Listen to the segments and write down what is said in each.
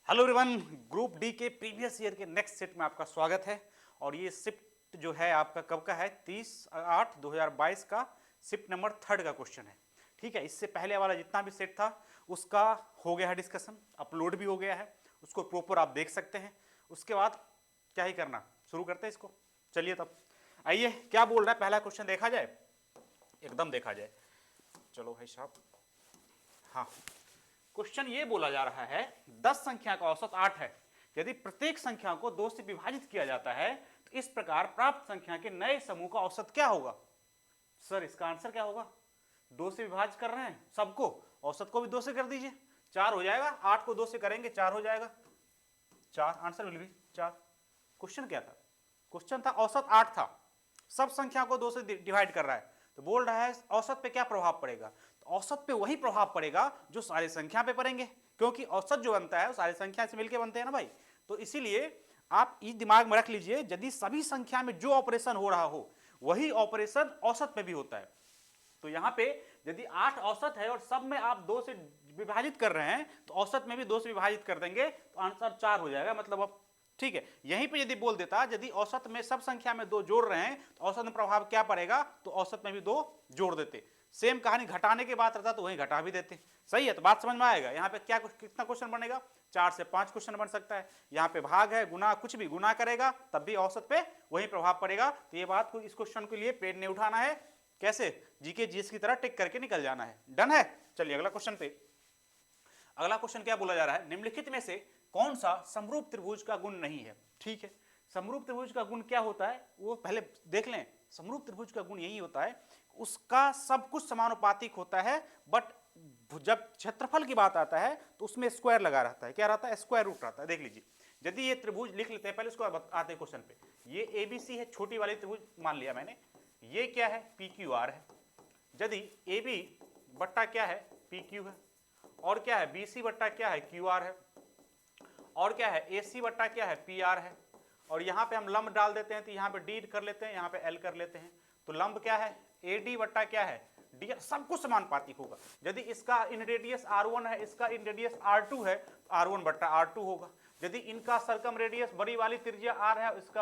Hello everyone, group D के previous year के next set में आपका स्वागत है। और ये शिफ्ट जो है आपका कब का है, 30/8/2022 का शिफ्ट नंबर 3 का क्वेश्चन है। ठीक है, इससे पहले वाला जितना भी सेट था उसका हो गया है डिस्कशन, अपलोड भी हो गया है, उसको प्रॉपर आप देख सकते हैं। उसके बाद क्या ही करना, शुरू करते हैं इसको। चलिए तब आइए, क्या बोल रहा है पहला क्वेश्चन देखा जाए, एकदम देखा जाए। चलो भाई साहब, हाँ, क्वेश्चन ये बोला जा रहा है 10 संख्या का औसत 8 है। यदि प्रत्येक संख्या को 2 से विभाजित किया जाता है तो इस प्रकार प्राप्त संख्या के नए समूह का औसत क्या होगा। सर इसका आंसर क्या होगा, 2 से विभाजित कर रहे हैं सबको, औसत को भी 2 से कर दीजिए, 4 हो जाएगा। 8 को 2 से करेंगे 4 हो जाएगा, 4 आंसर विल बी 4। क्वेश्चन क्या था, क्वेश्चन था औसत 8 था, सब संख्या को 2 से डिवाइड कर रहा है, तो बोल रहा है औसत पे क्या प्रभाव पड़ेगा। तो औसत पे वही प्रभाव पड़ेगा जो सारी संख्या पे पड़ेंगे, क्योंकि औसत जो बनता है वो सारी संख्या से मिलकर बनते हैं ना भाई। तो इसीलिए आप इस दिमाग में रख लीजिए, यदि सभी संख्या में जो ऑपरेशन हो रहा हो वही ऑपरेशन औसत पे भी होता है। तो यहां पे यदि 8 औसत है और सब में आप 2 से विभाजित कर रहे हैं तो औसत में भी 2 से विभाजित कर देंगे तो आंसर 4 हो जाएगा। मतलब अब ठीक है, यहीं पे यदि बोल देता यदि औसत में सब संख्या में 2 जोड़ रहे हैं तो औसत में प्रभाव क्या पड़ेगा, तो औसत में भी 2 जोड़ देते। सेम कहानी घटाने की बात रहता तो वहीं घटा भी देते। सही है, तो बात समझ में आएगा। यहाँ पे क्या कितना क्वेश्चन बनेगा, 4 से 5 क्वेश्चन बन सकता है। यहाँ पे भाग है, गुना, कुछ भी गुना करेगा तब भी औसत पे वही प्रभाव पड़ेगा। तो ये बात को, इस क्वेश्चन के लिए पेन नहीं उठाना है, कैसे जीके जीएस की तरह टिक करके निकल जाना है। डन है। चलिए अगला क्वेश्चन पे। अगला क्वेश्चन क्या बोला जा रहा है, निम्नलिखित में से कौन सा समरूप त्रिभुज का गुण नहीं है। ठीक है, समरूप त्रिभुज का गुण क्या होता है वो पहले देख लें। समरूप त्रिभुज का गुण यही होता है, उसका सब कुछ समानुपातिक होता है, बट जब क्षेत्रफल की बात आता है तो उसमें स्क्वायर लगा रहता है। क्या रहता है, स्क्वायर रूट रहता है। देख लीजिए, यदि ये त्रिभुज लिख लेते हैं पहले, उसको आते हैं क्वेश्चन पे। ये एबीसी है, छोटी वाली त्रिभुज मान लिया मैंने। ये क्या है, पी क्यू आर है। यदि ए बी बट्टा क्या है, पी क्यू है, और क्या है, बी सी बट्टा क्या है, क्यू आर है, और क्या है, ए सी बट्टा क्या है, पी आर है। और यहाँ पे हम लंब डाल देते हैं तो यहाँ पे डी कर लेते हैं, यहाँ पे एल कर लेते हैं। तो लंब क्या है, ए डी बट्टा क्या है, डी। सब कुछ समानुपातिक होगा। यदि इसका इन रेडियस R1 है, इसका इन रेडियस R2 है, तो R1 बट्टा R2 होगा। यदि इनका सरकम रेडियस बड़ी वाली त्रिज्या R है, इसका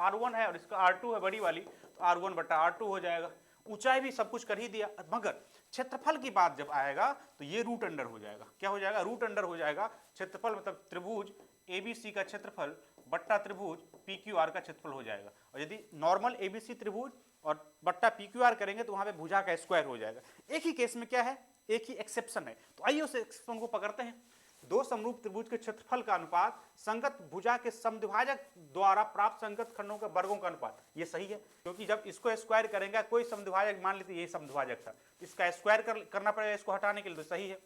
R1 है और इसका R2 है बड़ी वाली, तो R1 बट्टा R2 हो जाएगा। ऊंचाई भी सब कुछ कर ही दिया, मगर क्षेत्रफल की बात जब आएगा तो ये रूट अंडर हो जाएगा। क्या हो जाएगा, रूट अंडर हो जाएगा। क्षेत्रफल मतलब त्रिभुज एबीसी का क्षेत्रफल बट्टा त्रिभुज पीक्यूआर का क्षेत्रफल हो जाएगा। और यदि नॉर्मल एबीसी त्रिभुज और बट्टा पीक्यूआर करेंगे तो वहां पे भुजा का स्क्वायर हो जाएगा। एक ही केस में क्या है, एक ही एक्सेप्शन है। तो आइए उस एक्सेप्शन को पकड़ते हैं। दो समरूप त्रिभुज के क्षेत्रफल का अनुपात संगत भुजा के समद्विभाजक द्वारा प्राप्त संगत खंडों के वर्गों का अनुपात। ये सही है, क्योंकि जब इसको स्क्वायर करेंगे, कोई समद्विभाजक मान लीजिए ये समद्विभाजक था, इसका स्क्वायर करना पड़ेगा इसको हटाने के लिए, तो सही है।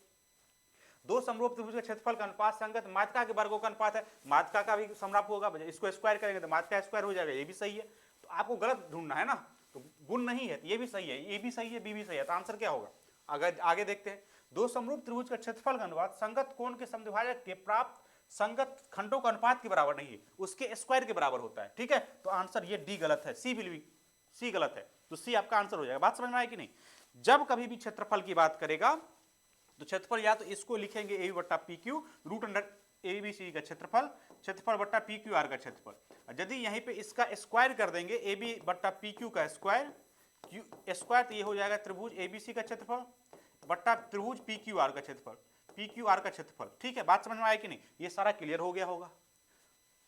दो समरूप त्रिभुज के क्षेत्रफल का अनुपात संगत माध्यिका के वर्गों का अनुपात है। माध्यिका का भी समरूप होगा, इसको स्क्वायर करेंगे तो माध्यिका स्क्वायर हो जाएगा। ये भी सही है। तो आपको गलत ढूंढना है ना, तो गुण नहीं है, ये भी सही है, ये भी सही है, बी भी सही है। तो आंसर क्या होगा, अगर आगे देखते हैं। दो समरूप त्रिभुज का क्षेत्रफल का अनुपात संगत कोण के समद्विभाजक के प्राप्त संगत खंडों का अनुपात के बराबर नहीं है, उसके स्क्वायर के बराबर होता है। ठीक है, तो आंसर ये डी गलत है, सी विल बी, सी गलत है, तो सी आपका आंसर हो जाएगा। बात समझ में आए कि नहीं। जब कभी भी क्षेत्रफल की बात करेगा तो क्षेत्रफल या तो इसको लिखेंगे ए बट्टा P Q, root under A B C का क्षेत्रफल, क्षेत्रफल बट्टा पी क्यू आर का क्षेत्रफल। यदि यहीं पे इसका स्क्वायर कर देंगे, ए बी बट्टा पी क्यू का स्क्वायर, क्यू स्क्वायर, तो ये हो जाएगा त्रिभुज ए बी सी का क्षेत्रफल बट्टा त्रिभुज पी क्यू आर का क्षेत्रफल, पी क्यू आर का क्षेत्रफल। ठीक है, बात समझ में आया कि नहीं। ये सारा क्लियर हो गया होगा,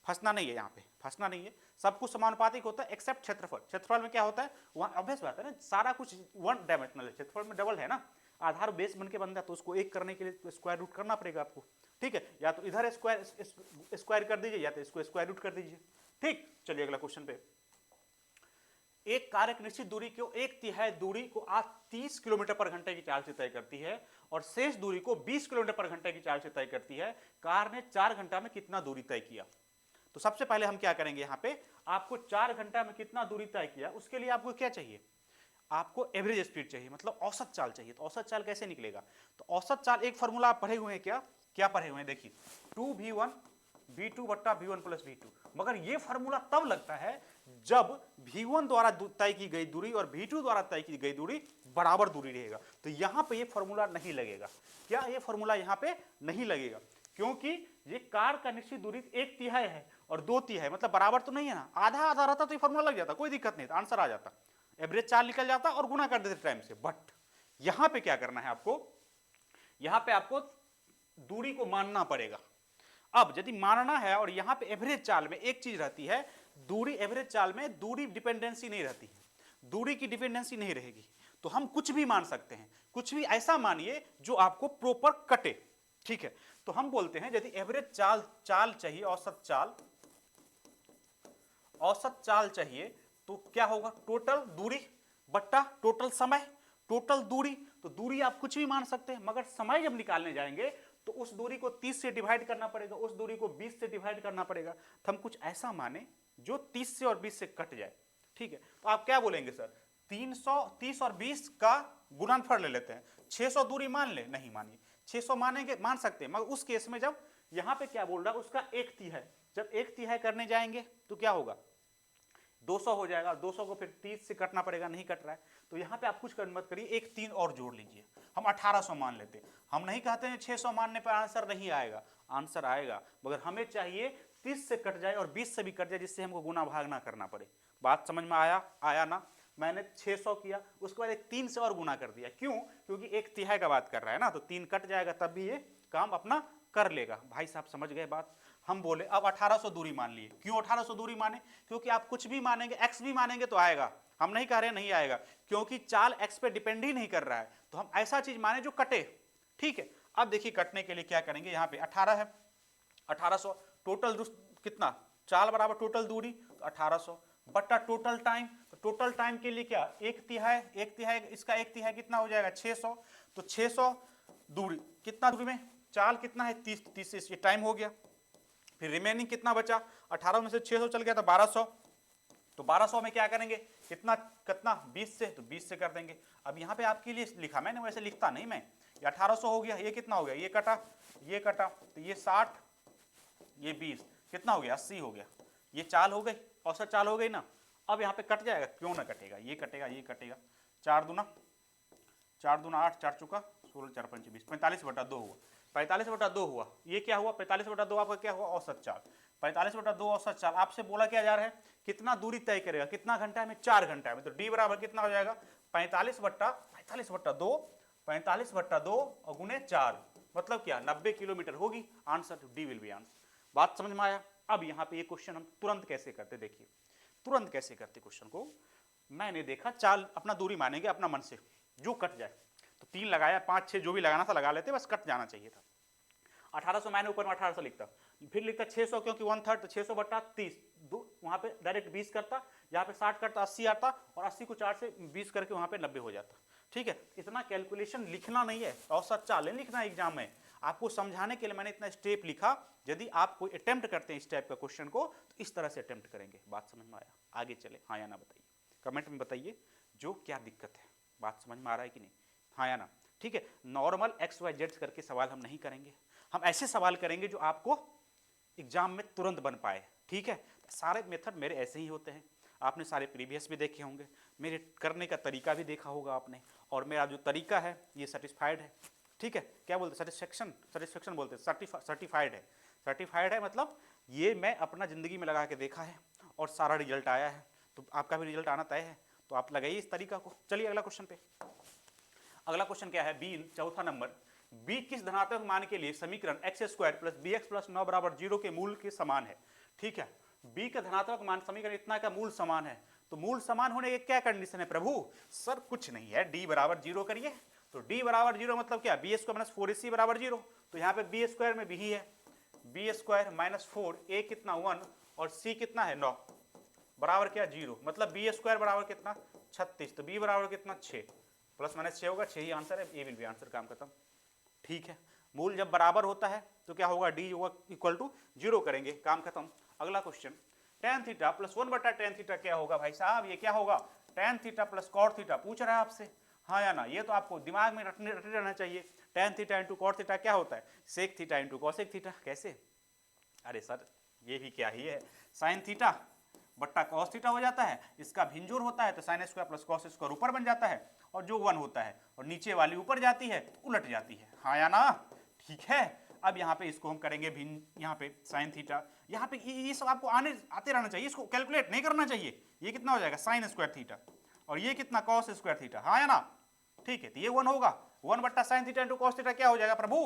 फंसना नहीं है, यहाँ पे फंसना नहीं है। सब कुछ समानुपातिक होता है एक्सेप्ट क्षेत्रफल। क्षेत्रफल में क्या होता है, वहाँ ऑब्वियस बात है ना, सारा कुछ वन डायमेंशनल है, क्षेत्रफल में डबल है ना, आधार बेस बन के बनता है, तो उसको एक करने के लिए स्क्वायर रूट करना पड़ेगा आपको। ठीक है, या तो इधर स्क्वायर कर दीजिए या तो इसको स्क्वायर रूट कर दीजिए। ठीक, चलिए अगला क्वेश्चन पे। एक कार एक निश्चित दूरी को 1/3 दूरी को आज 30 किलोमीटर पर घंटे की चाल से तय करती है और शेष दूरी को 20 किलोमीटर पर घंटे की चाल से तय करती है। कार ने 4 घंटा में कितना दूरी तय किया। तो सबसे पहले हम क्या करेंगे, यहाँ पे आपको 4 घंटा में कितना दूरी तय किया, उसके लिए आपको क्या चाहिए, आपको एवरेज स्पीड चाहिए, मतलब औसत चाल चाहिए। तो औसत चाल कैसे निकलेगा, तो औसत चाल एक फॉर्मूला आप पढ़े हुए हैं, क्या पढ़े हुए हैं, देखिए 2v1 v2 बट्टा v1 प्लस v2। मगर ये फॉर्मूला तब लगता है जब v1 द्वारा तय की गई दूरी और v2 द्वारा तय की गई दूरी बराबर दूरी रहेगा। तो यहां पे ये फॉर्मूला नहीं लगेगा। क्या ये फॉर्मूला यहां पे नहीं लगेगा, क्योंकि ये कार का निश्चित दूरी 1/3 है और 2/3 मतलब बराबर तो नहीं है ना, आधा आधा रहता तो ये फॉर्मूला लग जाता, कोई दिक्कत नहीं था, आंसर आ जाता, एवरेज चाल निकल जाता और गुना कर देते टाइम से। बट यहां पे क्या करना है आपको, यहां पे आपको दूरी को मानना पड़ेगा। अब यदि मानना है और यहां पे एवरेज चाल में एक चीज रहती है, दूरी एवरेज चाल में दूरी डिपेंडेंसी नहीं रहती है, दूरी की डिपेंडेंसी नहीं रहेगी, तो हम कुछ भी मान सकते हैं, कुछ भी ऐसा मानिए जो आपको प्रॉपर कटे। ठीक है, तो हम बोलते हैं यदि एवरेज चाल चाहिए, औसत चाल चाहिए, तो क्या होगा, टोटल दूरी बट्टा टोटल समय, टोटल दूरी, तो दूरी आप कुछ भी मान सकते हैं, मगर समय जब निकालने जाएंगे तो उस दूरी को 30 से डिवाइड करना पड़ेगा, उस दूरी को 20 से डिवाइड करना पड़ेगा, तो हम कुछ ऐसा माने जो 30 से और 20 से कट जाए। ठीक है, तो आप क्या बोलेंगे सर, 330 और 20 का गुणनफल ले लेते हैं, 600 दूरी मान ले, नहीं मानिए, 600 मानेंगे, मान सकते हैं, मगर उस केस में जब यहां पे क्या बोल रहा है, उसका 1/3, जब 1/3 करने जाएंगे तो क्या होगा, 200 हो जाएगा, 200 को फिर 30 से कटना पड़ेगा, नहीं कट रहा है, तो यहां पे आप कुछ कर मत करिए, एक 3 और जोड़ लीजिए, हम 1800 मान लेते हैं। हम नहीं कहते हैं 600 मानने पर आंसर नहीं आएगा, आंसर आएगा, मगर हमें चाहिए 30 से कट जाए और 20 से भी कट जाए, जिससे हमको गुना भाग ना करना पड़े। बात समझ में आया ना, मैंने 600 किया, उसके बाद एक 3 से और गुना कर दिया, क्यों, क्योंकि 1/3 का बात कर रहा है ना, तो 3 कट जाएगा तब भी ये काम अपना कर लेगा। भाई साहब समझ गए बात। हम बोले अब 1800 दूरी मान लिए, क्यों 1800 दूरी माने, क्योंकि आप कुछ भी मानेंगे, एक्स भी मानेंगे तो आएगा, हम नहीं कह रहे नहीं आएगा, क्योंकि चाल एक्स पे डिपेंड ही नहीं कर रहा है, तो हम ऐसा चीज माने जो कटे। ठीक है, अब देखिए कटने के लिए क्या करेंगे, यहाँ पे 18 है, 1800 टोटल कितना, चाल बराबर टोटल दूरी, तो 1800 बट्टा टोटल टाइम, तो टोटल टाइम के लिए क्या, 1/3, इसका 1/3 कितना हो जाएगा, 600, तो 600 दूरी, कितना दूरी में चाल कितना है, 30 से टाइम हो गया, फिर रिमेनिंग कितना बचा, 18 में से 600 चल गया तो 1200, तो 1200 में क्या करेंगे, कितना कितना 20 से, तो 20 से कर देंगे। अब यहाँ पे आपके लिए लिखा, मैंने वैसे लिखता नहीं मैं, ये 1800 हो गया, ये कितना हो गया, ये कटा, तो ये 60, ये 20, कितना हो गया, 80 हो गया, ये चाल हो गई, औसत चाल हो गई ना। अब यहाँ पे कट जाएगा, क्यों ना कटेगा, ये कटेगा, 4 दूना 8, 4 चुका 16, 4 5 20, 45/2 हुआ, 45/2 हुआ, ये क्या हुआ, 45/2 आपका क्या हुआ, औसत चाल, 45/2 औसत चाल। आपसे बोला क्या जा रहा है, कितना दूरी तय करेगा, कितना घंटा में, 4 घंटा में, तो डी बराबर कितना हो जाएगा, 45/2 और गुने 4, मतलब क्या, 90 किलोमीटर होगी, answer D will be answer. बात समझ में आया। अब यहाँ पे ये क्वेश्चन हम तुरंत कैसे करते, देखिए तुरंत कैसे करते क्वेश्चन को, मैंने देखा चाल अपना दूरी मानेंगे अपना मन से, जो कट जाए, तो 3 लगाया, 5 6 जो भी लगाना था लगा लेते, बस कट जाना चाहिए था। 1800 मैंने ऊपर में 1800 लिखता, फिर लिखता 600 क्योंकि 1/3, तो 600 बट्टा 30, वहां पे डायरेक्ट 20 करता, यहाँ पे 60 करता 80 आता, और 80 को 4 से 20 करके वहां पे 90 हो जाता। ठीक है, इतना कैलकुलेशन लिखना नहीं है, औसत चाल नहीं लिखना एग्जाम में, आपको समझाने के लिए मैंने इतना स्टेप लिखा। यदि आप कोई अटेम्प्ट करते हैं इस टाइप का क्वेश्चन को, तो इस तरह से अटेम्प्ट करेंगे। बात समझ में आया, आगे चले, हाँ या ना बताइए, कमेंट में बताइए जो क्या दिक्कत है, बात समझ में आ रहा है कि नहीं, हाँ या ना। ठीक है, नॉर्मल XYZ करके सवाल हम नहीं करेंगे, हम ऐसे सवाल करेंगे जो आपको एग्जाम में तुरंत बन पाए। ठीक है, सारे मेथड मेरे ऐसे ही होते हैं, आपने सारे प्रीवियस भी देखे होंगे, मेरे करने का तरीका भी देखा होगा आपने, और मेरा जो तरीका है ये सेटिस्फाइड है। ठीक है, क्या बोलते हैं, सेटिस्फेक्शन बोलते हैं, सर्टिफाइड है, मतलब ये मैं अपना जिंदगी में लगा के देखा है और सारा रिजल्ट आया है, तो आपका भी रिजल्ट आना तय है, तो आप लगाइए इस तरीका को। चलिए अगला क्वेश्चन पे, अगला क्वेश्चन क्या है, बी चौथा नंबर, बी किस धनात्मक मान के लिए समीकरण x² + bx + 9 = 0 के मूल के समान है। ठीक है, बी का धनात्मक मान समीकरण इतना का मूल समान है, तो मूल समान होने की क्या कंडीशन है प्रभु, सर कुछ नहीं है, d = 0 करिए, तो d = 0 मतलब क्या, b² - 4ac = 0, तो यहाँ पे b² में b ही है, b² - 4, a कितना 1 और c कितना है 9, बराबर क्या 0, मतलब b² बराबर कितना 36, तो b बराबर कितना 6, ±6 होगा, 6 ही आंसर है, ए विल बी आंसर, काम खत्म। ठीक है, मूल जब बराबर होता है तो क्या होगा, d होगा = 0 करेंगे, काम खत्म। अगला question, tan theta + 1/tan theta क्या होगा भाई साहब, ये क्या होगा, tan थीटा + cot थीटा पूछ रहा है आपसे, हाँ या ना, ये तो आपको दिमाग में रटे रहना चाहिए। tan थीटा × cot थीटा क्या होता है, sec थीटा × cosec थीटा, कैसे, अरे सर ये भी क्या ही है, sin थीटा बट्टा cos थीटा हो जाता है, इसका भिंजोर होता है तो sin² + cos² ऊपर बन जाता है, और जो 1 होता है और नीचे वाली ऊपर जाती है उलट जाती है, हाँ या ना। ठीक है, अब यहाँ पे इसको हम करेंगे भिन्न, यहाँ पे साइन थीटा, यहाँ पे ये सब आपको आते रहना चाहिए, इसको कैलकुलेट नहीं करना चाहिए। ये कितना हो जाएगा साइन स्क्वायर थीटा, और ये कितना कॉस स्क्वायर थीटा, हाँ या ना, ठीक है। तो ये 1 होगा, 1 बट्टा sine theta into cos theta क्या हो जाएगा प्रभु,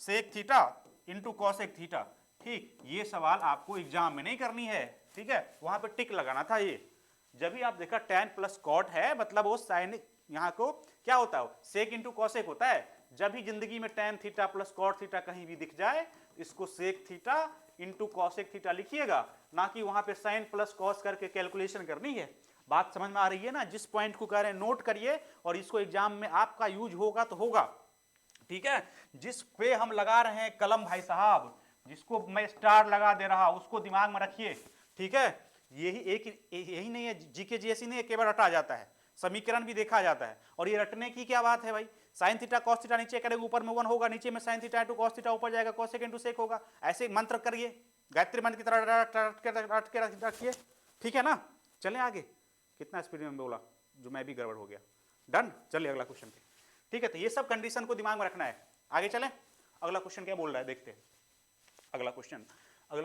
sec theta into cosec theta. ठीक, ये सवाल आपको एग्जाम में नहीं करनी है, ठीक है, वहां पे टिक लगाना था। ये जब भी आप देखा tan प्लस कॉट है, मतलब वो साइन, यहाँ को क्या होता है, सेक इंटू कॉसेक होता है। जब भी जिंदगी में tan theta plus cot theta कहीं भी दिख जाए, इसको sec theta into cosec theta लिखिएगा, ना कि वहां पे साइन प्लस कॉस करके कैलकुलेशन करनी है। बात समझ में आ रही है ना? जिस पॉइंट को कह रहे हैं नोट करिए, और इसको एग्जाम में आपका यूज होगा तो होगा, ठीक है। जिस पे हम लगा रहे हैं कलम भाई साहब, जिसको मैं स्टार लगा दे रहा, उसको दिमाग में रखिए, ठीक है। यही नहीं है, जीके जीएससी नहीं है केवल रटा जाता है, समीकरण भी देखा जाता है। और ये रटने की क्या बात है भाई, साइन थीटा कॉस थीटा नीचे करेंगे, ऊपर में 1 होगा, नीचे में sign theta into cos theta, ऊपर जाएगा कॉसेक इंटू सेक होगा। ऐसे मंत्र करिए, गायत्री मंत्र की तरह रट के रखिए, ठीक है ना। चलें आगे, कितना स्पीड में बोला, जो मैं भी गड़बड़ हो गया। डन, चलिए अगला क्वेश्चन पे, ठीक है। तो ये सब कंडीशन को दिमाग में रखना है। आगे चलें, अगला क्वेश्चन क्या बोल रहा है देखते हैं। अगला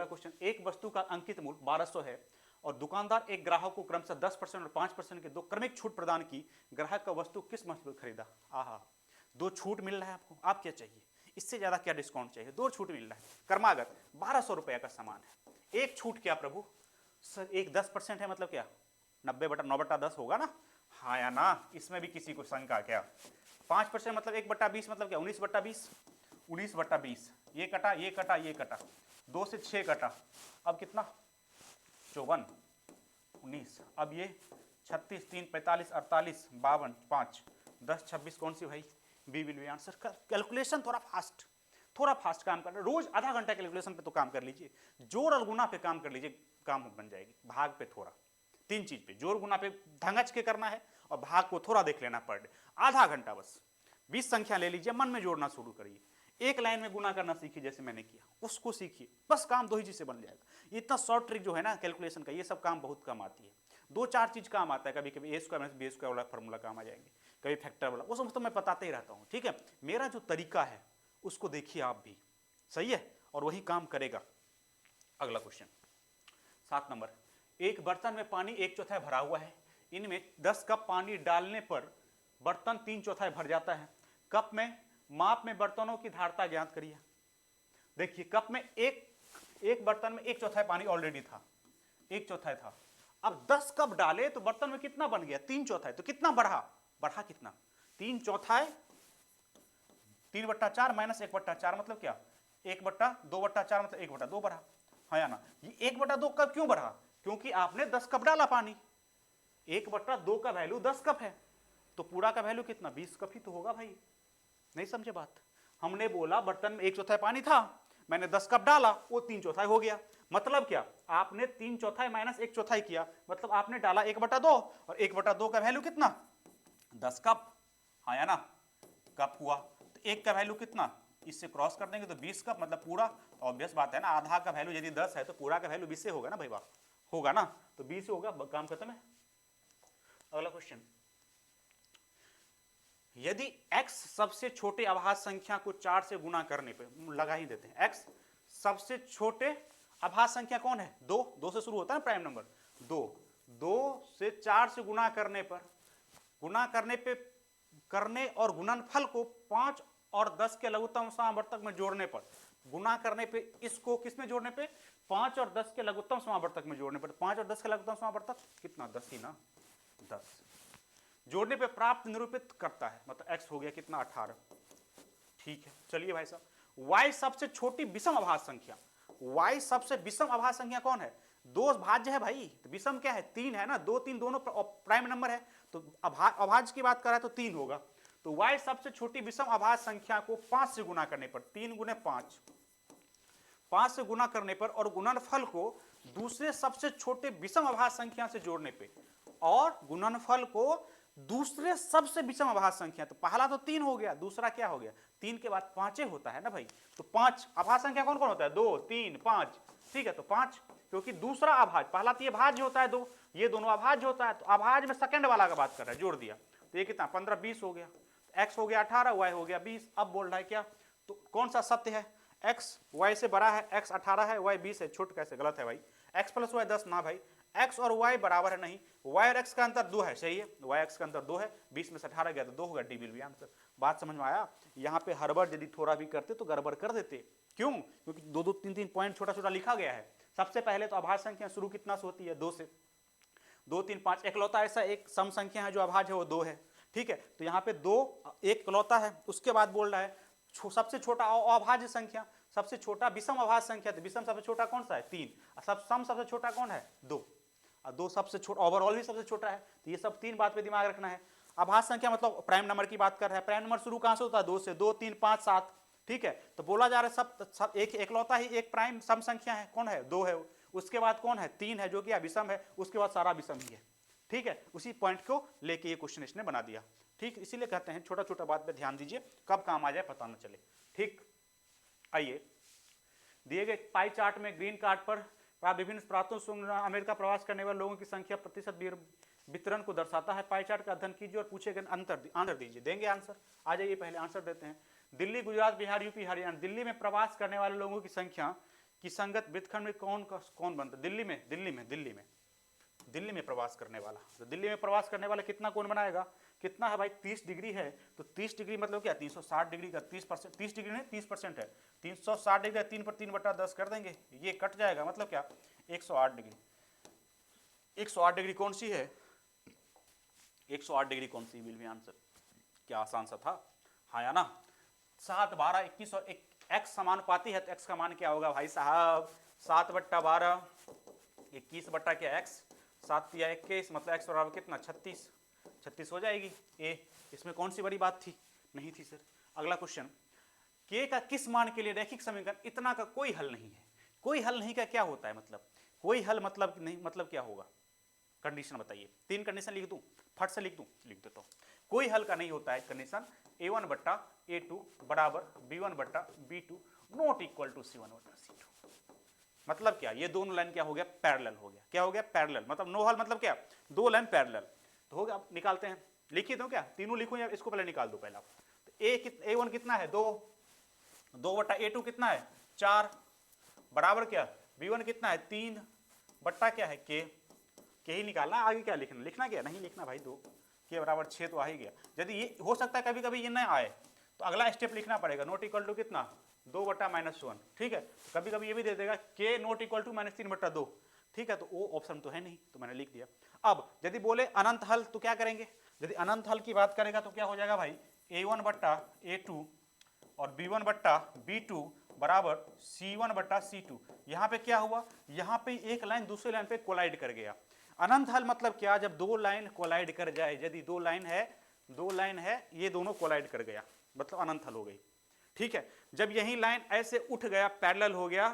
क्वेश्चन, एक वस्तु का अंकित मूल्य 1200 है और दुकानदार एक ग्राहक को क्रमशः 10% और 5% के 2 क्रमिक छूट प्रदान की। ग्राहक का वस्तु किस मंच पर खरीदा? आहा, 2 छूट मिल रहा है आपको, आप क्या चाहिए, इससे ज्यादा क्या डिस्काउंट चाहिए? 2 छूट मिल रहा है, क्रमागत 1200 रुपया का सामान है, एक छूट क्या प्रभु सर, एक 10% है, मतलब क्या 90/9/10 होगा ना, हाँ या ना? इसमें भी किसी को शंका क्या? 5% मतलब 1/20 मतलब क्या 19/20, 19/20, ये कटा ये कटा ये कटा, 2 से 6 कटा, अब कितना 54, 19, अब ये 36, 3, 45, 48, 52, 5, 10, 26, कौन सी भाई? B will be answer. Calculation थोड़ा फास्ट काम कर रहे, रोज आधा घंटा कैलकुलेशन पे तो काम कर लीजिए, जोड़ और गुना पे काम कर लीजिए, काम बन जाएगी। भाग पे थोड़ा, 3 चीज पे, जोड़ गुना पे धंगच के करना है, और भाग को थोड़ा देख लेना पर डे, आधा घंटा बस। 20 संख्या ले लीजिए, मन में जोड़ना शुरू करिए, एक लाइन में गुना करना सीखिए जैसे मैंने किया, उसको सीखिए, बस काम 2 ही चीज से बन जाएगा। इतना शॉर्ट ट्रिक जो है ना कैलकुलेशन का, ये सब काम बहुत कम आती है, 2-4 चीज काम आता है, कभी कभी ए स्क्वायर माइनस बी स्क्वायर वाला फार्मूला काम आ जाएंगे, कभी फैक्टर वाला, वो सब तो मैं बताते ही रहता हूँ, ठीक है। मेरा जो तरीका है उसको देखिए आप भी, सही है, और वही काम करेगा। अगला क्वेश्चन 7 नंबर, एक बर्तन में पानी 1/4 भरा हुआ है, इनमें 10 कप पानी डालने पर बर्तन 3/4 भर जाता है। कप में माप में बर्तनों की धारता ज्ञात करिए। देखिए कप में एक बर्तन में 1/4 पानी ऑलरेडी था, 1/4 था, अब 10 कप डाले तो बर्तन में कितना बन गया 3/4, तो कितना बढ़ा कितना 3/4, 3/4 माइनस 1/4 मतलब क्या 1/2/4 मतलब 1/2 बढ़ा, हाँ या ना? ये 1/2 कप क्यों बढ़ा? क्योंकि आपने 10 कप डाला पानी, 1/2 का वैल्यू 10 कप है, तो पूरा का वैल्यू कितना 20 कप ही तो होगा भाई। नहीं समझे बात? हमने बोला बर्तन में 1/4 पानी था, मैंने 10 कप डाला, वो 3/4 हो गया, मतलब क्या आपने 3/4 माइनस 1/4 किया, मतलब आपने डाला 1/2, और 1/2 का वैल्यू कितना 10 कप, हाँ या ना? कप हुआ, तो 1 का वैल्यू कितना, इससे क्रॉस कर देंगे तो 20 कप, मतलब पूरा, ऑब्वियस बात है ना, आधा का वैल्यू यदि 10 है तो पूरा का वैल्यू 20 से होगा ना भाई, बात होगा ना, तो 20 होगा, काम खत्म है। अगला क्वेश्चन, यदि x सबसे छोटे अभाज्य संख्या को 4 से गुना करने पे, लगा ही देते हैं, x सबसे छोटे अभाज्य संख्या कौन है 2 से शुरू होता है ना प्राइम नंबर, 2 से 4 से गुना करने और गुणनफल को 5 और 10 के लघुत्तम समावर्तक में जोड़ने पर, गुना करने पे, इसको किसमें जोड़ने पे 5 और 10 के लघुत्तम समावर्तक में जोड़ने पर, 5 और 10 के लघुत्तम समावर्तक कितना 10 ही ना, 10 जोड़ने पे प्राप्त निरूपित करता है, मतलब x हो गया कितना 18, ठीक है। चलिए भाई साहब, y सबसे छोटी विषम अभाज्य संख्या, y सबसे विषम अभाज्य संख्या कौन है, 2 भाज्य है भाई, तो विषम क्या है 3 है ना, 2 3 दोनों प्राइम नंबर है, तो अभाज्य की बात कर रहा है तो 3 होगा, तो y सबसे छोटी विषम अभाज्य संख्या को 5 से गुना करने पर, 3 गुने 5 से गुना करने पर, और गुणनफल को दूसरे सबसे छोटे विषम अभाज्य संख्या से जोड़ने पे, और गुणनफल को दूसरे सबसे विषम अभाज्य संख्या, तो पहला तो 3 हो गया, दूसरा क्या हो गया 3 के बाद 5 होता है ना भाई, तो 5 अभाज्य संख्या कौन कौन होता है 2 3 5, ठीक है, तो 5, क्योंकि दूसरा अभाज्य, पहला तो ये भाज्य होता है 2, ये दोनों अभाज्य होता है, तो अभाज्य में सेकंड वाला का बात कर रहा है, जोड़ दिया, तो ये कितना 15 20 हो गया, x हो गया 18, y हो गया 20। अब बोल रहा है क्या, तो कौन सा सत्य है, एक्स वाई से बड़ा है, एक्स 18 है, वाई 20 है, छोट कैसे, गलत है भाई। एक्स प्लस वाई 10 ना भाई, एक्स और वाई बराबर है नहीं, वाई और एक्स का अंतर 2 है, सही है, वाई एक्स का अंतर 2 है, 20 में से 18 गया तो 2 होगा, डी विल बी आंसर। बात समझ में आया। यहाँ पे हड़बड़ यदि थोड़ा भी करते तो गड़बड़ कर देते, क्यों, क्योंकि 2 3 पॉइंट छोटा छोटा लिखा गया है। सबसे पहले तो अभाज्य संख्या शुरू कितना से होती है, 2 से, 2 3 5, एकलौता ऐसा एक सम संख्या है जो अभाज्य है वो 2 है, ठीक है। तो यहाँ पे 2 एकलौता है। उसके बाद बोल रहा है सबसे छोटा अभाज्य संख्या, सबसे छोटा विषम अभाज्य संख्या, तो विषम सबसे छोटा कौन सा है, 3, सम सबसे छोटा कौन है, 2, और 2 सबसे छोटा, ओवरऑल भी सबसे छोटा है। तो ये सब 3 बात पे दिमाग रखना है। अभाज्य संख्या मतलब प्राइम नंबर की बात कर रहा है, प्राइम नंबर शुरू कहां से होता है, 2 से, 2 3 5 7, ठीक है। तो बोला जा रहा है सब एक एकलौता ही एक प्राइम सम संख्या है, कौन है, 2 है। उसके बाद कौन है, 3 है जो कि विषम है, उसके बाद सारा विषम ही है, ठीक है। उसी पॉइंट को लेके ये क्वेश्चन इसने बना दिया, ठीक। इसीलिए कहते हैं छोटा छोटा बात पे ध्यान दीजिए, कब काम आ जाए पता न चले, ठीक। आइए, दिए गए पाई चार्ट में ग्रीन कार्ड पर विभिन्न प्रांतों से अमेरिका प्रवास करने वाले लोगों की संख्या प्रतिशत वितरण को दर्शाता है। पाई चार्ट का अध्ययन कीजिए और पूछे गए आंसर दीजिए। देंगे आंसर, आ जाइए पहले आंसर देते हैं। दिल्ली, गुजरात, बिहार, यूपी, हरियाणा। दिल्ली में प्रवास करने वाले लोगों की संख्या की संगत वृत्तखंड में कौन बनता है, दिल्ली में प्रवास करने वाला, तो दिल्ली में प्रवास करने वाला कितना कोण बनाएगा, कितना है भाई, 30 डिग्री है। तो 30 डिग्री मतलब क्या, 360 डिग्री का 30%, 30 डिग्री नहीं 30% है, 360 डिग्री 3 पर 3/10 कर देंगे, ये कट जाएगा, मतलब क्या 108 डिग्री। 108 डिग्री कौन सी है, 108 डिग्री कौन सी, विल बी आंसर। क्या आसान सा था, हाँ या ना। 7 12 21 और एक्स समानुपाती है तो एक्स का मान क्या होगा भाई साहब, 7/12, 21 बट्टा क्या एक्स, 7 या 21 मतलब एक्स बराबर कितना, 36 हो जाएगी ए। इसमें कौन सी बड़ी बात थी, नहीं थी सर। अगला क्वेश्चन, के का किस मान के लिए रैखिक समीकरण इतना का कोई हल नहीं है। कोई हल नहीं का क्या होता है, मतलब कोई हल मतलब नहीं, मतलब क्या होगा, कंडीशन बताइए। 3 कंडीशन लिख दूं, फट से लिख देता हूं। कोई हल का नहीं होता है कंडीशन, a1 बट्टा a2 बराबर b1 बट्टा b2 not equal to c1 बट्टा c2। मतलब क्या, ये दोनों लाइन क्या हो गया, पैरेलल हो गया। क्या हो गया, पैरेलल, मतलब नो हल मतलब क्या, 2 लाइन पैरेलल। तो हो गया, अब निकालते हैं, लिखिए दो क्या, तीनों लिखूं या इसको पहले निकाल दो पहला। तो a1 कितना है, 2 बट्टा a2 कितना है, 4 बराबर क्या, b1 कितना है, 3 बट्टा क्या है के ही निकालना, आगे क्या लिखना क्या नहीं लिखना भाई, 2 के बराबर 6 तो आ ही गया। यदि ये हो सकता है कभी कभी ये न आए तो अगला स्टेप लिखना पड़ेगा, नॉट इक्वल टू कितना, 2 बट्टा -1, ठीक है। तो कभी कभी ये भी दे देगा के नॉट इक्वल टू -3/2, ठीक है। तो वो ऑप्शन तो है नहीं, तो मैंने लिख दिया। अब यदि बोले अनंत हल तो क्या करेंगे, यदि अनंत हल की बात करेगा तो क्या हो जाएगा भाई, a1 बट्टा a2 और b1 बट्टा b2 बराबर c1 बट्टा c2। यहाँ पे क्या हुआ, यहाँ पे एक लाइन दूसरे लाइन पे कोलाइड कर गया। अनंत हल मतलब क्या, जब 2 लाइन कोलाइड कर जाए, यदि 2 लाइन है ये दोनों कोलाइड कर गया, मतलब अनंत हल हो गई, ठीक है। जब यही लाइन ऐसे उठ गया, पैरेलल हो गया,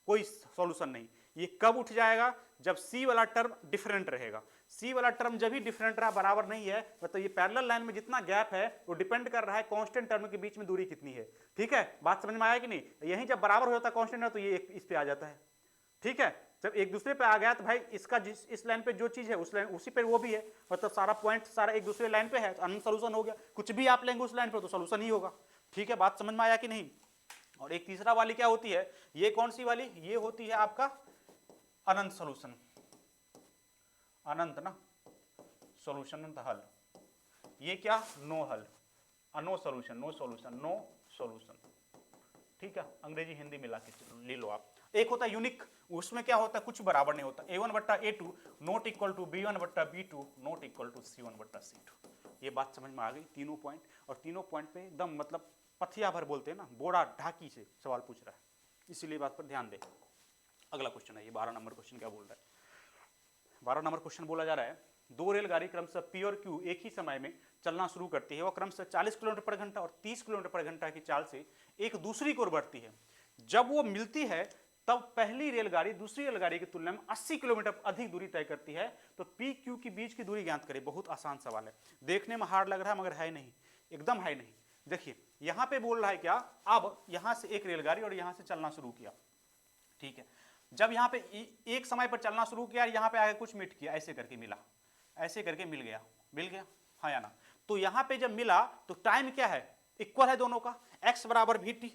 कोई सॉल्यूशन नहीं। ये कब उठ जाएगा, जब सी वाला टर्म डिफरेंट रहेगा। सी वाला टर्म जब भी डिफरेंट रहा, बराबर नहीं है, मतलब ये पैरेलल लाइन में जितना गैप है वो डिपेंड कर रहा है कांस्टेंट टर्म के बीच में दूरी कितनी है, ठीक है। बात समझ में आया कि नहीं, यही जब बराबर हो जाता है कांस्टेंट है तो ये इस पे आ जाता है, ठीक है। जब एक दूसरे पे आ गया तो भाई इसका इस लाइन पे जो चीज है उस लाइन उसी पे वो भी है, मतलब सारा पॉइंट सारा एक दूसरे लाइन पे है तो अनंत सॉल्यूशन हो गया। कुछ भी आप लेंगे उस लाइन पे तो सॉल्यूशन ही होगा, ठीक है। बात समझ में आया कि नहीं। और एक तीसरा वाली क्या होती है, ये कौन सी वाली, ये होती है आपका अनंत सॉल्यूशन, अनंत ना सॉल्यूशन, अनंत हल। ये क्या, नो हल, नो सॉल्यूशन, ठीक है। अंग्रेजी हिंदी मिला के ले लो आप। एक होता है यूनिक, उसमें क्या होता है, कुछ बराबर नहीं होता, a1 बट्टा a2 not equal to b1 बट्टा b2 not equal to c1 बट्टा c2। ये बात समझ में आ गई, तीनों पॉइंट। और तीनों पॉइंट पे एकदम मतलब पथिया भर बोलते हैं ना, बोरा ढाकी से सवाल पूछ रहा है, इसीलिए बात पर ध्यान दे। अगला क्वेश्चन है, ये 12 नंबर क्वेश्चन क्या बोल रहा है। 12 नंबर क्वेश्चन बोला जा रहा है, 2 रेलगाड़ी क्रमशः P और Q एक ही समय में चलना शुरू करती है। वह क्रमशः 40 किलोमीटर पर घंटा और 30 किलोमीटर पर घंटा की चाल से एक दूसरी की ओर बढ़ती है। जब वो मिलती है तब पहली रेलगाड़ी दूसरी रेलगाड़ी की तुलना में 80 किलोमीटर अधिक दूरी तय करती है। तो P Q के बीच की दूरी ज्ञात करें। बहुत आसान सवाल है, देखने में हार्ड लग रहा है मगर है नहीं, एकदम है नहीं। देखिए यहां पे बोल रहा है क्या, अब यहां से एक रेलगाड़ी और यहां से चलना शुरू किया, ठीक है। जब यहां पे एक समय पर चलना शुरू किया, यहां पे आगे कुछ मीट किया, ऐसे करके मिला, ऐसे करके मिल गया, हाँ या ना। तो यहां पे जब मिला तो टाइम क्या है, इक्वल है दोनों का, x बराबर vt,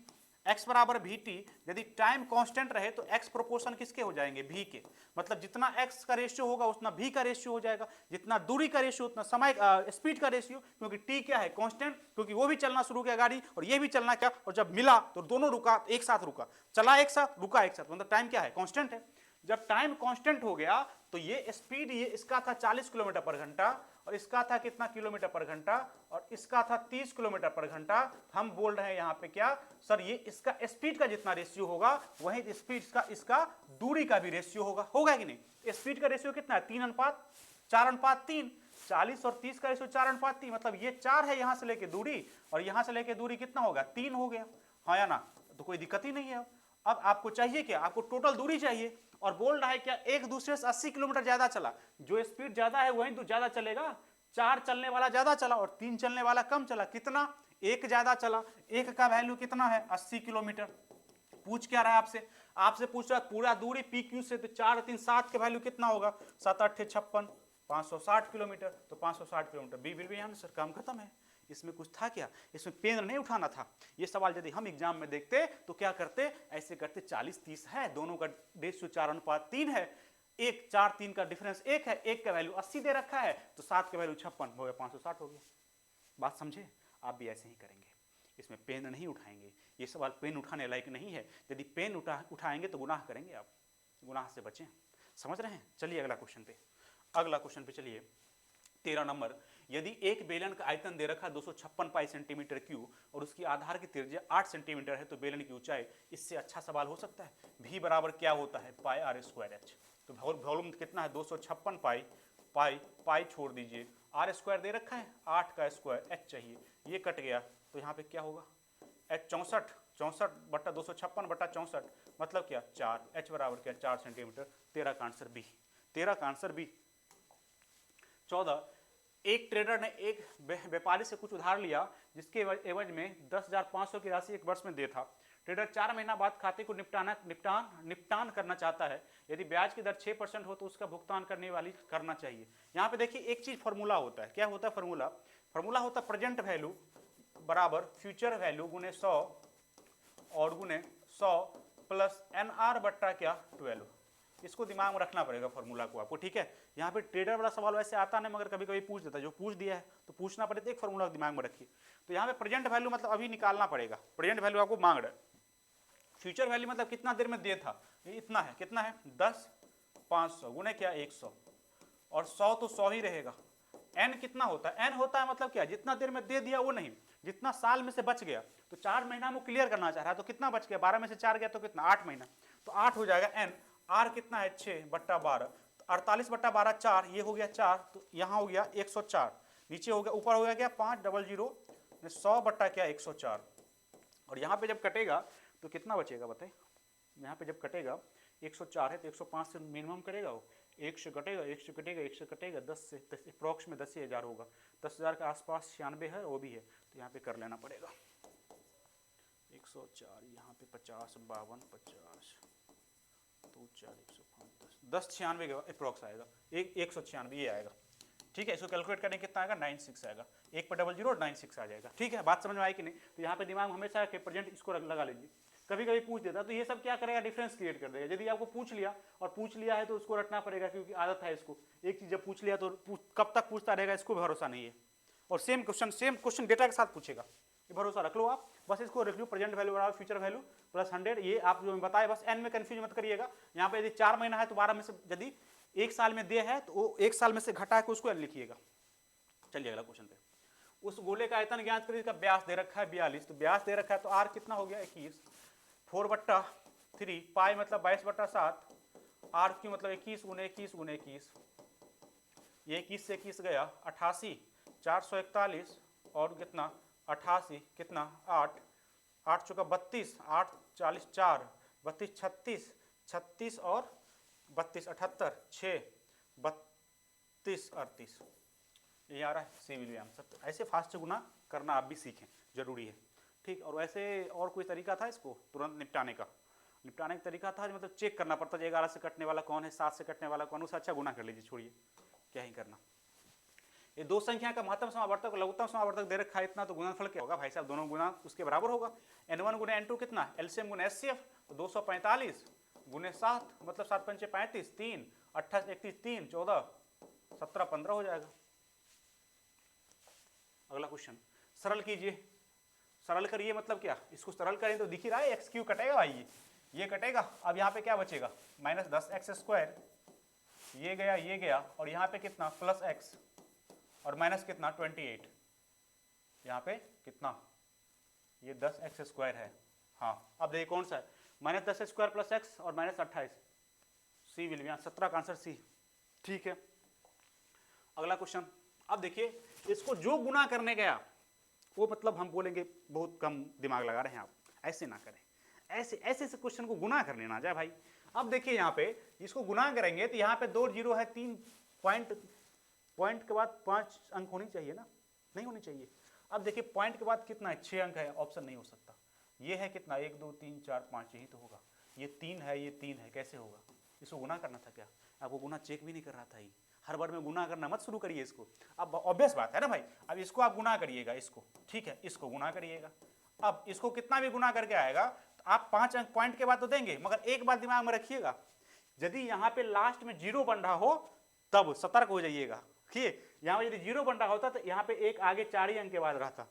x बराबर वी टी, यदि टाइम कांस्टेंट रहे तो x प्रोपोर्शन किसके हो जाएंगे, v के, मतलब जितना x का रेशियो होगा उतना v का रेशियो हो जाएगा, जितना दूरी का रेशियो उतना समय स्पीड का रेशियो, क्योंकि t क्या है कांस्टेंट, क्योंकि वो भी चलना शुरू किया गाड़ी और ये भी चलना क्या, और जब मिला तो दोनों रुका, एक साथ रुका, चला एक साथ रुका एक साथ, मतलब टाइम क्या है कांस्टेंट है। जब टाइम कांस्टेंट हो गया तो ये स्पीड, ये इसका था 40 किलोमीटर पर घंटा और इसका था कितना किलोमीटर पर घंटा, और इसका था 30 किलोमीटर पर घंटा। हम बोल रहे हैं यहाँ पे क्या सर, ये इसका स्पीड का जितना रेशियो होगा वही स्पीड का इसका दूरी का भी रेशियो होगा, होगा कि नहीं। स्पीड का रेशियो कितना है 3:4:3, 40 और 30 का रेशियो 4:3, मतलब ये 4 है यहाँ से लेके दूरी, और यहाँ से लेके दूरी कितना होगा 3 हो गया, हाँ या ना, तो कोई दिक्कत ही नहीं है। अब आपको चाहिए क्या, आपको टोटल दूरी चाहिए, और बोल रहा है क्या एक दूसरे से 80 किलोमीटर ज्यादा चला, जो स्पीड ज्यादा है वही तो ज्यादा चलेगा, 4 चलने वाला ज्यादा चला और 3 चलने वाला कम चला, कितना, 1 ज्यादा चला, 1 का वैल्यू कितना है 80 किलोमीटर। पूछ क्या रहा है आपसे, आपसे पूछ रहा है पूरा दूरी पी क्यू से, तो 4 3 7 के वैल्यू कितना होगा, 7 8 56, 560 किलोमीटर, तो 560 kilometre, B will be answer, काम खत्म है। इसमें कुछ था क्या, इसमें पेन नहीं उठाना था। ये सवाल यदि हम एग्जाम में देखते तो क्या करते, ऐसे करते 40-30 है, दोनों का रेशियो 4:3 है, 1 4 3 का डिफरेंस 1 है, 1 का वैल्यू 80 दे रखा है, तो 7 का वैल्यू 56 हो गया, 560 हो गया। बात समझे, आप भी ऐसे ही करेंगे, इसमें पेन नहीं उठाएंगे, ये सवाल पेन उठाने लायक नहीं है, यदि पेन उठाएंगे तो गुनाह करेंगे, आप गुनाह से बचें, समझ रहे हैं। चलिए अगला क्वेश्चन पे, अगला क्वेश्चन पे चलिए, 13 नंबर, यदि एक बेलन का आयतन दे रखा 256 पाई सेंटीमीटर क्यूब और उसकी आधार की त्रिज्या 8 सेंटीमीटर है, तो बेलन की ऊंचाई, इससे अच्छा सवाल हो सकता है। v बराबर क्या होता है, पाई आर स्क्वायर एच, तो वॉल्यूम कितना है 256 पाई, पाई छोड़ दीजिए, आर स्क्वायर दे रखा है 8 का स्क्वायर, एच चाहिए, ये कट गया तो यहाँ पे क्या होगा, एच 64 बट्टा 256 बट्टा 64, मतलब क्या 4, एच बराबर क्या 4 सेंटीमीटर, 13 का आंसर बी, 13 का आंसर बी। 14, एक ट्रेडर ने एक व्यापारी से कुछ उधार लिया जिसके एवज में 10,500 की राशि एक वर्ष में दे था। ट्रेडर 4 महीना बाद खाते को निपटान करना चाहता है, यदि ब्याज की दर 6% हो तो उसका भुगतान करना चाहिए। यहाँ पे देखिए एक चीज फॉर्मूला होता है, क्या होता है फॉर्मूला होता है प्रेजेंट वैल्यू बराबर फ्यूचर वैल्यू गुने 100 और गुने 100 प्लस NR बट्टा क्या 12, इसको दिमाग में रखना पड़ेगा फॉर्मूला को आपको, ठीक है। यहाँ पे ट्रेडर वाला सवाल वैसे आता नहीं, मगर कभी कभी पूछ देता है, जो पूछ दिया है तो पूछना पड़े, तो एक फॉर्मूला दिमाग में रखिए। तो यहाँ पे प्रेजेंट वैल्यू मतलब अभी निकालना पड़ेगा, प्रेजेंट वैल्यू आपको मांग रहा है, फ्यूचर वैल्यू मतलब कितना देर में दिया था, ये इतना है, कितना है 10,500 गुने क्या 100, और 100 तो 100 ही रहेगा। n कितना होता है, n होता है मतलब क्या, जितना देर में दे दिया वो नहीं, जितना साल में से बच गया, तो 4 महीना में क्लियर करना चाह रहा है, तो कितना बच गया, 12 में से 4 गया तो कितना 8 महीना, तो 8 हो जाएगा n, r कितना है 6 बट्टा 12, 48 बट्टा 12 4, ये हो गया 4, तो यहाँ हो गया 104, नीचे हो गया, ऊपर हो गया क्या 500, 100 बट्टा क्या 104, और यहाँ पे जब कटेगा तो कितना बचेगा बताइए, यहाँ पे जब कटेगा 104 है तो 105 से मिनिमम करेगा, वो 1 से कटेगा 1 से कटेगा 1 से कटेगा 10 से, अप्रॉक्स में 10,000 होगा, 10,000 के आसपास 96 है वो भी है, तो यहाँ पे कर लेना पड़ेगा 104, यहाँ पे 50 52 50 तो 4 105 10 96 अप्रॉक्स आएगा, 196 ये आएगा, ठीक है। इसको कैलकुलेट करने कितना आएगा 96 आएगा, 1 पर 00 96 आ जाएगा, ठीक है। बात समझ में आई कि नहीं। तो यहाँ पे दिमाग में हमेशा के प्रेजेंट इसको लगा लीजिए, कभी कभी पूछ देता तो ये सब क्या करेगा, डिफरेंस क्रिएट कर देगा। यदि आपको पूछ लिया है तो उसको रटना पड़ेगा, क्योंकि आदत है इसको, एक चीज जब पूछ लिया तो कब तक पूछता रहेगा, इसको भरोसा नहीं है। और सेम क्वेश्चन डेटा के साथ पूछेगा, ये भरोसा रख लो आप, बस इसको रख लो प्रेजेंट वैल्यू बराबर फ्यूचर वैल्यू प्लस 100, ये आप जो बताए बस n में कंफ्यूज मत करिएगा। यहाँ पे यदि 4 महीना है तो 12 में से यदि 1 साल में दे है तो वो 1 साल में से घटा के उसको लिखिएगा। चलिए अगला क्वेश्चन पे, उस गोले का आयतन ज्ञात करिए, इसका व्यास दे रखा है 42, तो व्यास दे रखा है तो r कितना हो गया 21, 4/3 पाई मतलब 22/7, r क्यू मतलब 21 गुने 21 गुने 21, ये 21 से 21 गया 88, 441 और कितना 88 कितना 8 8 चौका 32, 8 40 4 32 36 36 और 32 78 6 32 38, ये आ रहा है सी विल बी आंसर। ऐसे फास्ट गुना करना आप भी सीखें, जरूरी है, ठीक। और वैसे और कोई तरीका था इसको तुरंत निपटाने का तरीका था, मतलब चेक करना पड़ता है 11 से कटने वाला कौन है, 7 से कटने वाला कौन, उससे अच्छा गुना कर लीजिए, छोड़िए क्या ही करना। ये दो संख्या का महत्तम समावर्तक और लघुत्तम समावर्तक दे रखा है इतना, तो गुणनफल क्या होगा भाई साहब, दोनों गुना उसके बराबर होगा। n1 गुना n2 कितना, एलसीएम गुना एचसीएफ, तो 245 गुने 7 मतलब 7 पंचे 35, 3 28 31 3 14 17 15 हो जाएगा। अगला क्वेश्चन सरल कीजिए, सरल करिए मतलब क्या, इसको सरल करें तो दिख ही रहा है एक्स क्यू कटेगा भाई, ये कटेगा। अब यहाँ पे क्या बचेगा, माइनस 10x², ये गया और यहाँ पे कितना प्लस x और माइनस कितना 28, यहाँ पे कितना ये 10x² है। हाँ अब देखिए कौन सा है, माइनस 10x² प्लस x और माइनस 28, सी विल बी, 17 का आंसर सी। ठीक है अगला क्वेश्चन, अब देखिए इसको जो गुना करने गया वो मतलब हम बोलेंगे बहुत कम दिमाग लगा रहे हैं आप, ऐसे ना करें, ऐसे ऐसे से क्वेश्चन को गुना कर लेना जाए भाई। अब देखिए यहाँ पे इसको गुना करेंगे तो यहाँ पे 2 जीरो है, 3 पॉइंट के बाद 5 अंक होनी चाहिए ना, नहीं होनी चाहिए। अब देखिए पॉइंट के बाद कितना है, 6 अंक है, ऑप्शन नहीं हो सकता। ये है कितना 1 2 3 4 5, यही तो होगा। ये 3 है, ये 3 है, कैसे होगा, इसको गुना करना था क्या, आपको गुना चेक भी नहीं कर रहा था। ही हर बार में गुना करना मत शुरू करिए इसको, अब ऑब्वियस बात है ना भाई। अब इसको आप गुना करिएगा, इसको ठीक है, इसको गुना करिएगा। अब इसको कितना भी गुना करके आएगा तो आप 5 अंक पॉइंट के बाद तो देंगे, मगर एक बात दिमाग में रखिएगा, यदि यहाँ पे लास्ट में 0 बन रहा हो तब सतर्क हो जाइएगा। ठीक, यहाँ पे यदि 0 बन रहा होता तो यहाँ पे एक आगे 4 ही अंक के बाद रहता।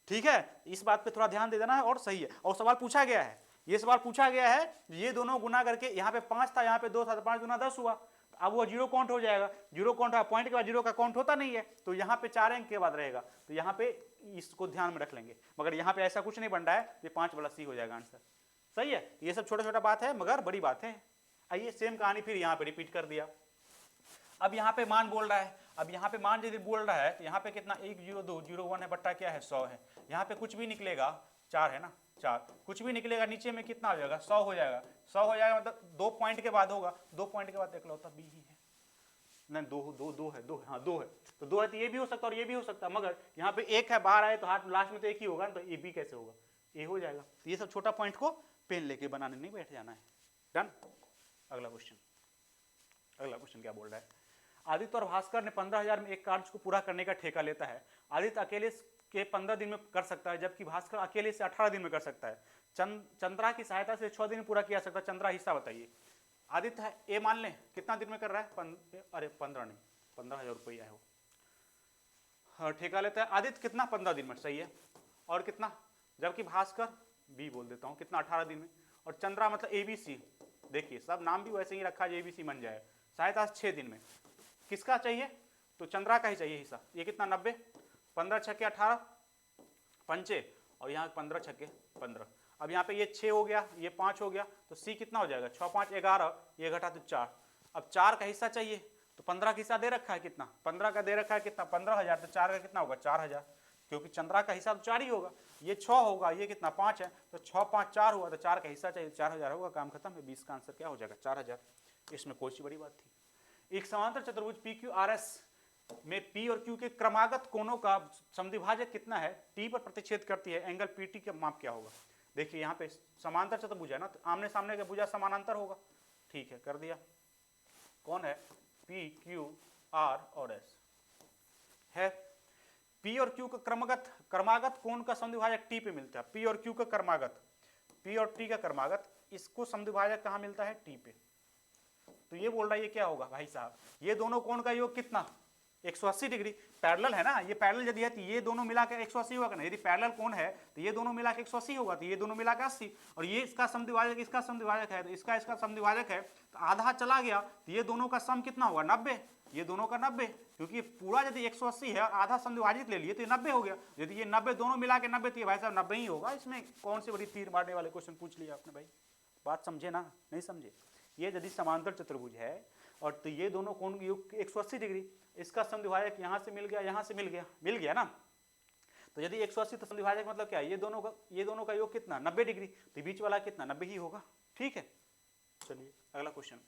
ठीक है, इस बात पे थोड़ा ध्यान दे देना है, और सही है। और सवाल पूछा गया है, ये सवाल पूछा गया है, ये दोनों गुना करके, यहाँ पे 5 था, यहाँ पे 2 था, तो 5 गुना 10 हुआ। अब वो 0 काउंट हो जाएगा, 0 काउंट है, पॉइंट के बाद 0 का काउंट होता नहीं है, तो यहाँ पे 4 अंक के बाद रहेगा, तो यहाँ पे इसको ध्यान में रख लेंगे। मगर यहाँ पे ऐसा कुछ नहीं बन रहा है, ये 5 वाला सी हो जाएगा आंसर। सही है, ये सब छोटा छोटा बात है मगर बड़ी बात है। आइए सेम कहानी फिर यहाँ पे रिपीट कर दिया। अब यहाँ पे मान बोल रहा है, अब यहाँ पे मान यदि बोल रहा है तो यहाँ पे कितना 1 0 2 0 1 है, बट्टा क्या है 100 है। यहाँ पे कुछ भी निकलेगा 4 है ना, 4 कुछ भी निकलेगा नीचे में कितना हो जाएगा 100 हो जाएगा। 100 हो जाएगा मतलब 2 पॉइंट के बाद होगा, 2 पॉइंट के बाद इकलौता बी ही है, नहीं 2 है, 2 है, हाँ 2 है, तो 2 है तो ये भी हो सकता है और ये भी हो सकता है, मगर यहाँ पे 1 है बाहर आए तो हाथ लास्ट में तो 1 ही होगा, तो ए बी कैसे होगा, ए हो जाएगा। तो ये सब छोटा पॉइंट को पेन लेके बनाने नहीं बैठ जाना है। डन। अगला क्वेश्चन, अगला क्वेश्चन क्या बोल रहा है, आदित्य और भास्कर ने 15,000 में एक कार्य को पूरा करने का ठेका लेता है। आदित्य अकेले के 15 दिन में कर सकता है, जबकि भास्कर अकेले से 18 दिन में कर सकता है। चंद्रा की सहायता से 6 दिन में पूरा किया सकता है। चंद्रा हिस्सा बताइए। आदित्य है ए मान लें, कितना दिन में कर रहा है, अरे 15 नहीं, 15,000 रुपया है वो, हाँ ठेका लेता है। आदित्य कितना 15 दिन में, सही है, और कितना, जबकि भास्कर बी बोल देता हूँ कितना 18 दिन में, और चंद्रा मतलब ABC, देखिए सब नाम भी वैसे ही रखा है, ABC बन जाए। सहायता 6 दिन में, किसका चाहिए, तो चंद्रा का ही चाहिए हिस्सा। ये कितना 90, 15 छक्के 18 पंचे, और यहाँ 15 छक्के 15। अब यहाँ पे ये 6 हो गया, ये 5 हो गया, तो सी कितना हो जाएगा 6 5 11, ये घटा तो 4। अब 4 का हिस्सा चाहिए, तो 15 का हिस्सा दे रखा है कितना, 15 का दे रखा है कितना 15,000, तो 4 का कितना होगा 4,000, क्योंकि चंद्रा का हिस्सा तो 4 ही होगा। ये 6 होगा, ये कितना 5 है, तो 6 5 4 हुआ, तो 4 का हिस्सा चाहिए, 4,000 होगा, काम खत्म है। 20 का आंसर क्या हो जाएगा 4,000। इसमें कोई सी बड़ी बात थी। एक समांतर चतुर्भुज PQRS में P और Q के क्रमागत कोणों का समद्विभाजक कितना है, T पर प्रतिच्छेद करती है, एंगल PT का माप क्या होगा। देखिए यहाँ पे समांतर चतुर्भुज है ना, तो आमने सामने का भुजा समानांतर होगा। ठीक है कर दिया, कौन है P Q R और S है। P और Q का क्रमागत कोण का समद्विभाजक T पे मिलता है। P और Q का क्रमागत, P और T का क्रमागत, इसको समद्विभाजक कहाँ मिलता है T पे। तो ये बोल रहा है ये क्या होगा भाई साहब, ये दोनों कोण का योग कितना 180 डिग्री, पैरेलल है ना, ये पैरेलल यदि है तो ये दोनों मिला के 180 होगा ना, यदि पैरेलल कोण है तो ये दोनों मिला के 180 होगा, तो ये दोनों मिला के 80, और ये इसका समद्विभाजक इसका समद्विभाजक है, तो इसका समद्विभाजक है, तो आधा चला गया, तो ये दोनों का सम कितना होगा 90, ये दोनों का 90, क्योंकि पूरा यदि 180 है आधा समद्विभाजित ले लिए तो ये 90 हो गया। यदि ये 90 दोनों मिला के 90, तो ये भाई साहब 90 ही होगा। इसमें कौन सी बड़ी तीर मारने वाले क्वेश्चन पूछ लिया आपने भाई, बात समझे ना, नहीं समझे। ये यदि समांतर चतुर्भुज है और तो ये दोनों कोण योग 180 डिग्री, इसका समद्विभाजक यहाँ से मिल गया, यहाँ से मिल गया ना, तो यदि 180 तो समद्विभाजक मतलब क्या है, ये दोनों का योग कितना 90 डिग्री, तो बीच वाला कितना 90 ही होगा। ठीक है चलिए अगला क्वेश्चन,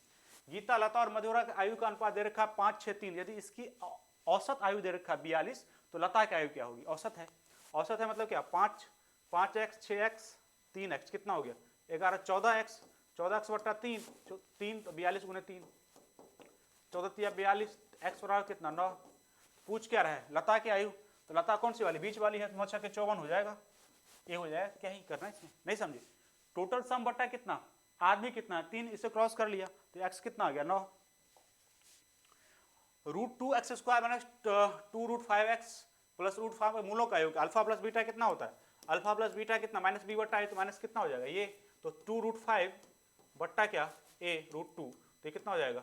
गीता लता और मधुरा की आयु का अनुपात दे रखा 5 6 3, यदि इसकी औसत आयु दे रखा 42, तो लता की आयु क्या होगी, औसत है मतलब क्या 5x 6x 3x कितना हो गया 11, 14x बट्टा 3 तो 42 गुने 3, 14 42, x बराबर कितना 9, पूछ क्या रहा है, लता की आयु, तो लता कौन सी वाली, बीच वाली है, तो 9 के 54 हो जाएगा, ये हो जाएगा, क्या ही करना है इसमें, नहीं समझे। टोटल सम बट्टा कितना, आदमी कितना है 3, इसे क्रॉस कर लिया तो x कितना आ गया 9, √2x² माइनस 2√5x प्लस √5 मूलों का योग, अल्फा प्लस बीटा कितना होता है, अल्फा प्लस बीटा कितना माइनस b बट्टा a, तो माइनस कितना हो जाएगा ये, तो 2√5 बट्टा क्या a √2, तो ये कितना हो जाएगा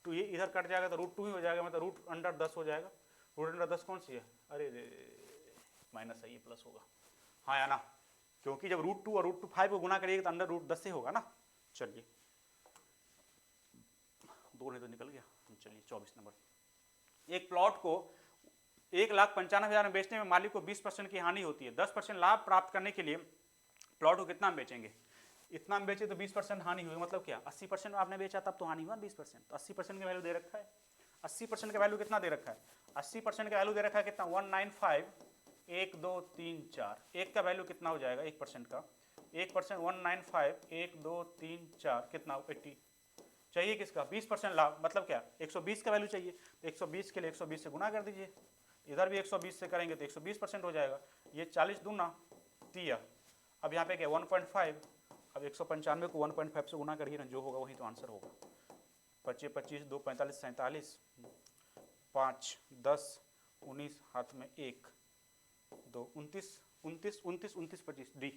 2, ये इधर कट जाएगा तो √2 ही हो जाएगा, मतलब √10 हो जाएगा, √10 कौन सी है, अरे रे माइनस है, ये प्लस होगा, हाँ या ना, क्योंकि जब √2 और √5 को गुना करिएगा तो अंडर √10 से होगा ना। चलिए 2 नहीं तो निकल गया। चलिए 24 नंबर, एक प्लॉट को 1,95,000 में बेचने में मालिक को 20% की हानि होती है, 10% लाभ प्राप्त करने के लिए प्लॉट को कितना में बेचेंगे, इतना में बेचे तो 20% हानि हुई, मतलब क्या 80% में आपने बेचा तब तो हानि हुआ 20%, तो 80% का वैल्यू दे रखा है, 80% का वैल्यू कितना दे रखा है, 80% का वैल्यू दे रखा है कितना 195 1 2 3 4, एक का वैल्यू कितना हो जाएगा 1% का, 1% 195 1 2 3 4 कितना 80, चाहिए किसका 20% लाभ, मतलब क्या 120 का वैल्यू चाहिए, तो 120 के लिए 120 से गुना कर दीजिए, इधर भी 120 से करेंगे तो 120% हो जाएगा, ये 40 दूना 30, अब यहाँ पे क्या 1.5, अब 195 को 1.5 से गुना करिए ना, जो होगा वही तो आंसर होगा, 25 25 2 45 47 5 10 19 हाथ में 1 2 29 29 29 29 25 डी,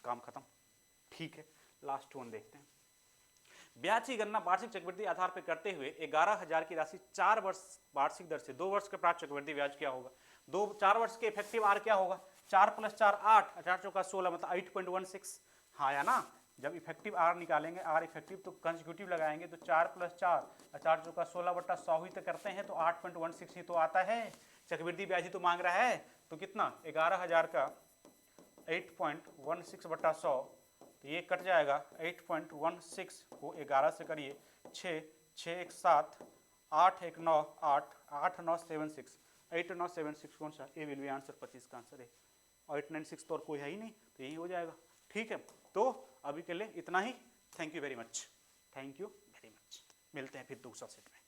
काम खत्म। ठीक है, लास्ट वन देखते हैं। ब्याज की गणना वार्षिक चक्रवृद्धि आधार पर करते हुए 11,000 की राशि 4 वर्ष वार्षिक दर से 2 वर्ष के प्राप्त चक्रवृद्धि ब्याज क्या होगा, 4 वर्ष के इफेक्टिव आर क्या होगा, 4 + 4 8, 4 चौका 16, मतलब 8.16, हाँ या ना, जब इफेक्टिव आर निकालेंगे, आर इफेक्टिव तो कंसेक्यूटिव लगाएंगे, तो 4 + 4 4 चौका 16/100 ही तो करते हैं, तो 8.16 ही तो आता है, चक्रवृद्धि ब्याज ही तो मांग रहा है, तो कितना 11,000 का 8.16/100, तो ये कट जाएगा 8.16 को 11 से करिए 6 6 1 7 8 1 9 8 8 9 7 6 8 9 7 6 कौन सा, ए विल बी आंसर, 25 का आंसर है, और 896 तो और कोई है ही नहीं, तो यही हो जाएगा। ठीक है, तो अभी के लिए इतना ही, thank you very much, thank you very much, मिलते हैं फिर दूसरा सेट में।